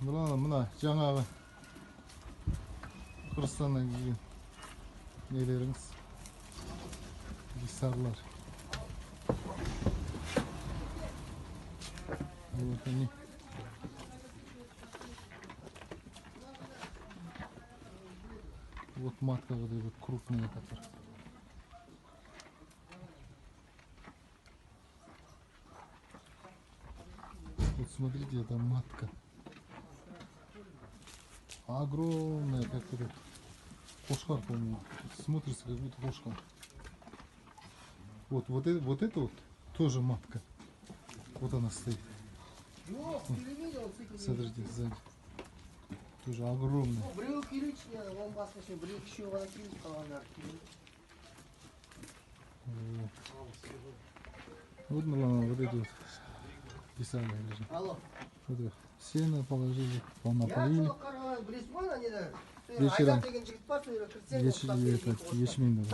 Мына жаңағы Қырғызстаннан келген нелеріңіз, гисарлар. Вот они. Вот матка, вот эти вот крупные, которые. Вот смотрите, это матка. Огромная, как этот кошкар, по-моему. Смотрится, как будто кошка. Вот это вот тоже матка. Вот она стоит. Смотрите, сзади. Тоже огромная. Вот эти вот писали. Вот сено положили, напоили. Вечером ячмень.